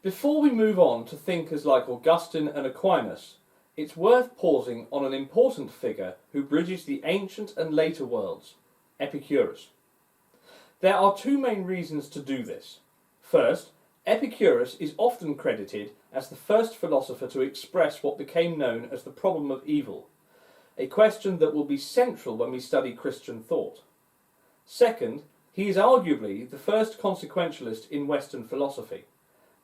Before we move on to thinkers like Augustine and Aquinas, it's worth pausing on an important figure who bridges the ancient and later worlds, Epicurus. There are two main reasons to do this. First, Epicurus is often credited as the first philosopher to express what became known as the problem of evil, a question that will be central when we study Christian thought. Second, he is arguably the first consequentialist in Western philosophy,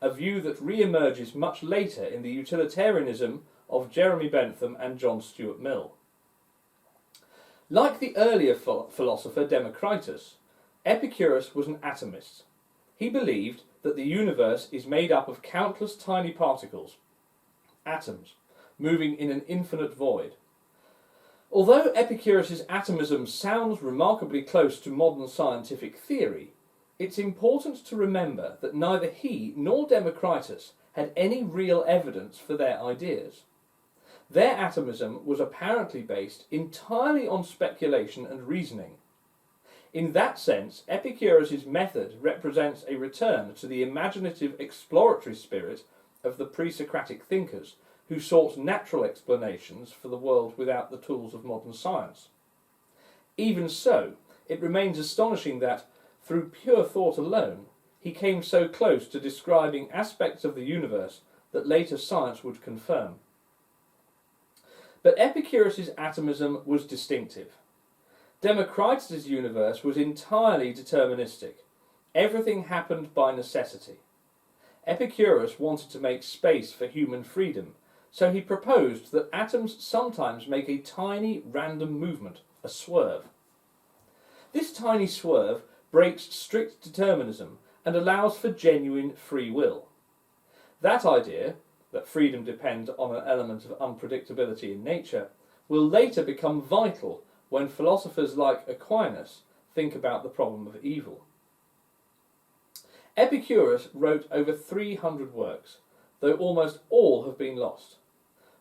a view that re-emerges much later in the utilitarianism of Jeremy Bentham and John Stuart Mill. Like the earlier philosopher Democritus, Epicurus was an atomist. He believed that the universe is made up of countless tiny particles, atoms, moving in an infinite void. Although Epicurus's atomism sounds remarkably close to modern scientific theory, it's important to remember that neither he nor Democritus had any real evidence for their ideas. Their atomism was apparently based entirely on speculation and reasoning. In that sense, Epicurus's method represents a return to the imaginative exploratory spirit of the pre-Socratic thinkers who sought natural explanations for the world without the tools of modern science. Even so, it remains astonishing that, through pure thought alone, he came so close to describing aspects of the universe that later science would confirm. But Epicurus's atomism was distinctive. Democritus's universe was entirely deterministic. Everything happened by necessity. Epicurus wanted to make space for human freedom, so he proposed that atoms sometimes make a tiny random movement, a swerve. This tiny swerve breaks strict determinism and allows for genuine free will. That idea, that freedom depends on an element of unpredictability in nature, will later become vital when philosophers like Aquinas think about the problem of evil. Epicurus wrote over 300 works, though almost all have been lost.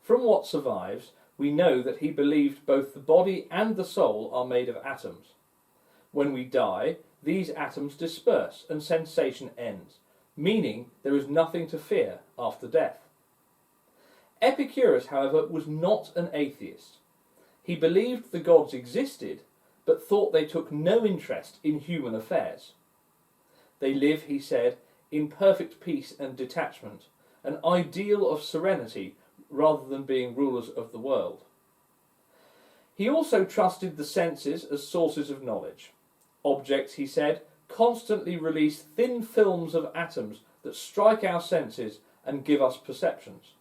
From what survives, we know that he believed both the body and the soul are made of atoms. When we die, these atoms disperse and sensation ends, meaning there is nothing to fear after death. Epicurus, however, was not an atheist. He believed the gods existed, but thought they took no interest in human affairs. They live, he said, in perfect peace and detachment, an ideal of serenity rather than being rulers of the world. He also trusted the senses as sources of knowledge. Objects, he said, constantly release thin films of atoms that strike our senses and give us perceptions.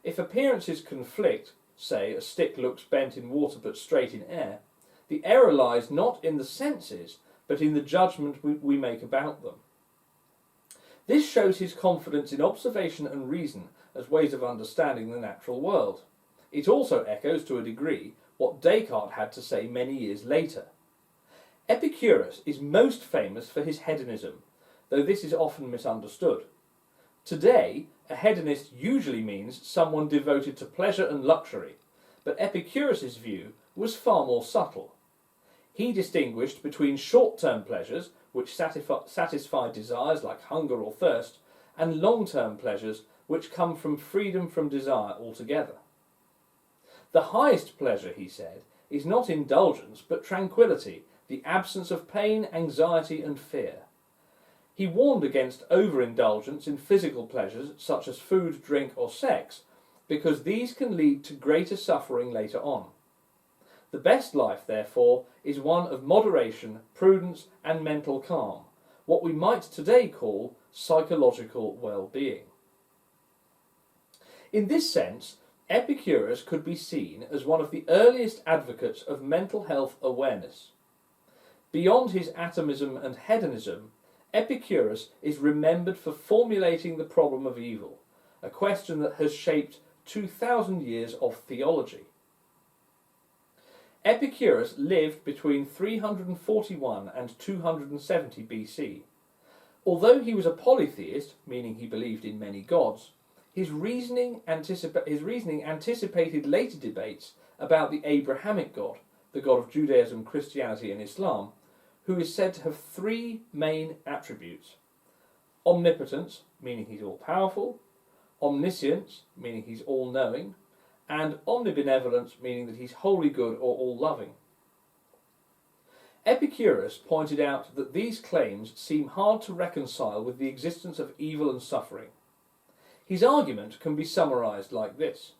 If appearances conflict, say a stick looks bent in water but straight in air, the error lies not in the senses but in the judgment we make about them. This shows his confidence in observation and reason as ways of understanding the natural world. It also echoes to a degree what Descartes had to say many years later. Epicurus is most famous for his hedonism, though this is often misunderstood. Today, a hedonist usually means someone devoted to pleasure and luxury, but Epicurus's view was far more subtle. He distinguished between short-term pleasures, which satisfy desires like hunger or thirst, and long-term pleasures, which come from freedom from desire altogether. The highest pleasure, he said, is not indulgence, but tranquility, the absence of pain, anxiety, and fear. He warned against overindulgence in physical pleasures such as food, drink, or sex, because these can lead to greater suffering later on. The best life, therefore, is one of moderation, prudence, and mental calm, what we might today call psychological well-being. In this sense, Epicurus could be seen as one of the earliest advocates of mental health awareness. Beyond his atomism and hedonism, Epicurus is remembered for formulating the problem of evil, a question that has shaped 2,000 years of theology. Epicurus lived between 341 and 270 BC. Although he was a polytheist, meaning he believed in many gods, his reasoning anticipated later debates about the Abrahamic God, the God of Judaism, Christianity and Islam, who is said to have three main attributes: omnipotence, meaning he's all-powerful, omniscience, meaning he's all-knowing, and omnibenevolence, meaning that he's wholly good or all-loving. Epicurus pointed out that these claims seem hard to reconcile with the existence of evil and suffering. His argument can be summarized like this.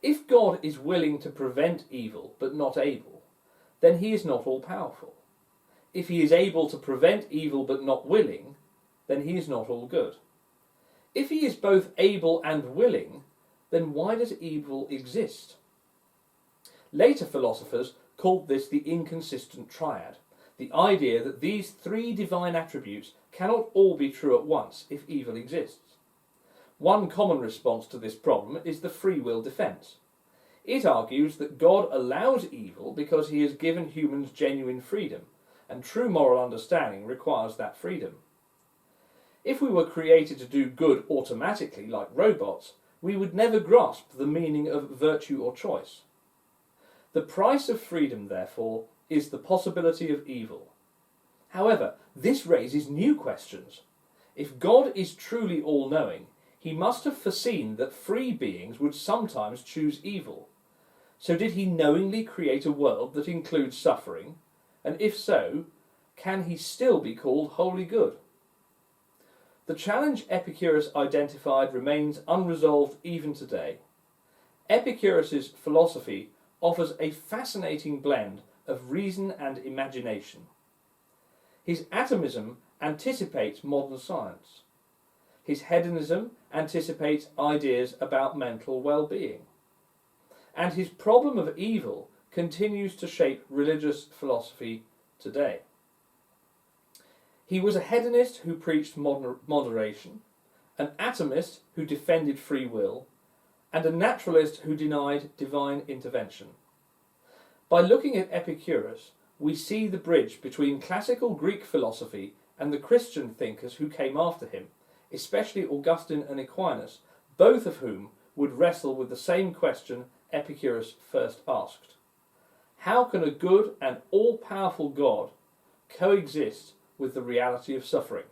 If God is willing to prevent evil but not able, then he is not all-powerful. If he is able to prevent evil but not willing, then he is not all good. If he is both able and willing, then why does evil exist? Later philosophers called this the inconsistent triad, the idea that these three divine attributes cannot all be true at once if evil exists. One common response to this problem is the free will defence. It argues that God allows evil because he has given humans genuine freedom, and true moral understanding requires that freedom. If we were created to do good automatically like robots, we would never grasp the meaning of virtue or choice. The price of freedom, therefore, is the possibility of evil. However, this raises new questions. If God is truly all-knowing, he must have foreseen that free beings would sometimes choose evil. So did he knowingly create a world that includes suffering? And if so, can he still be called wholly good? The challenge Epicurus identified remains unresolved even today. Epicurus's philosophy offers a fascinating blend of reason and imagination. His atomism anticipates modern science. His hedonism anticipates ideas about mental well-being. And his problem of evil continues to shape religious philosophy today. He was a hedonist who preached moderation, an atomist who defended free will, and a naturalist who denied divine intervention. By looking at Epicurus, we see the bridge between classical Greek philosophy and the Christian thinkers who came after him, especially Augustine and Aquinas, both of whom would wrestle with the same question Epicurus first asked. How can a good and all-powerful God coexist with the reality of suffering?